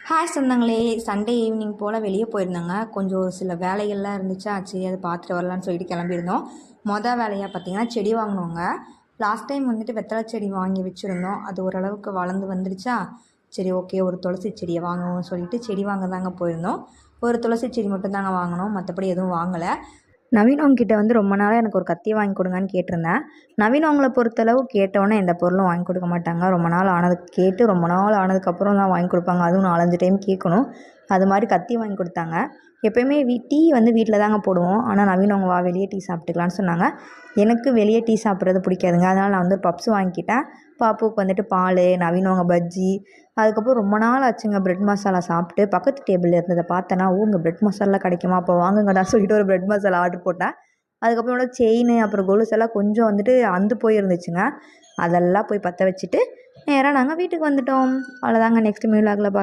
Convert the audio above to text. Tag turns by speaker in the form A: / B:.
A: Hi சொந்தங்களே, Sunday evening போல் வெளியே போயிருந்தாங்க. கொஞ்சம் சில வேலைகள்லாம் இருந்துச்சா, சரி அதை பார்த்துட்டு வரலான்னு சொல்லிட்டு கிளம்பியிருந்தோம். வேலையாக பார்த்திங்கன்னா செடி வாங்கினோங்க. லாஸ்ட் டைம் வந்துட்டு வெத்தலை செடி வாங்கி வச்சுருந்தோம். அது ஓரளவுக்கு வளர்ந்து வந்துடுச்சா, சரி ஓகே ஒரு துளசி செடியை வாங்குவோம்னு சொல்லிட்டு செடி வாங்க தாங்க போயிருந்தோம். ஒரு துளசி செடி மட்டும் தாங்க வாங்கினோம், மற்றபடி எதுவும் வாங்கலை. நவீன் அவங்ககிட்ட வந்து ரொம்ப நாளாக எனக்கு ஒரு கத்தி வாங்கி கொடுங்கன்னு கேட்டிருந்தேன். நவீன் அவங்கள பொறுத்தளவு கேட்டோன்னே எந்த பொருளும் வாங்கி கொடுக்க மாட்டாங்க. ரொம்ப நாள் ரொம்ப நாள் ஆனதுக்கப்புறம் தான் வாங்கி கொடுப்பாங்க. அதுவும் 4-5 டைம் கேட்கணும். அது மாதிரி கத்தி வாங்கி கொடுத்தாங்க. எப்போயுமே டீ வந்து வீட்டில் தாங்க போடுவோம். ஆனால் நவீன் அவங்க வெளியே டீ சாப்பிட்டுக்கலான்னு சொன்னாங்க. எனக்கு வெளியே டீ சாப்பிட்றது பிடிக்காதுங்க. அதனால் நான் வந்து பப்ஸ் வாங்கிக்கிட்டேன். பாப்புக்கு வந்துட்டு பால், நவீன் அவங்க பஜ்ஜி. அதுக்கப்புறம் ரொம்ப நாள் ஆச்சுங்க ப்ரெட் மசாலா சாப்பிட்டு. பக்கத்து டேபிளில் இருந்ததை பார்த்தேன்னா, இங்கே ப்ரெட் மசாலா கிடைக்குமா, அப்போ வாங்குங்கடா சொல்லிட்டு ஒரு ப்ரெட் மசாலா ஆர்டர் போட்டேன். அதுக்கப்புறம் செயின் அப்புறம் கொலுசு எல்லாம் கொஞ்சம் வந்துட்டு அந்து போயிருந்துச்சுங்க. அதெல்லாம் போய் பற்ற வச்சுட்டு நேராக நாங்கள் வீட்டுக்கு வந்துட்டோம். அவ்வளோதாங்க. நெக்ஸ்ட் மீலாகில்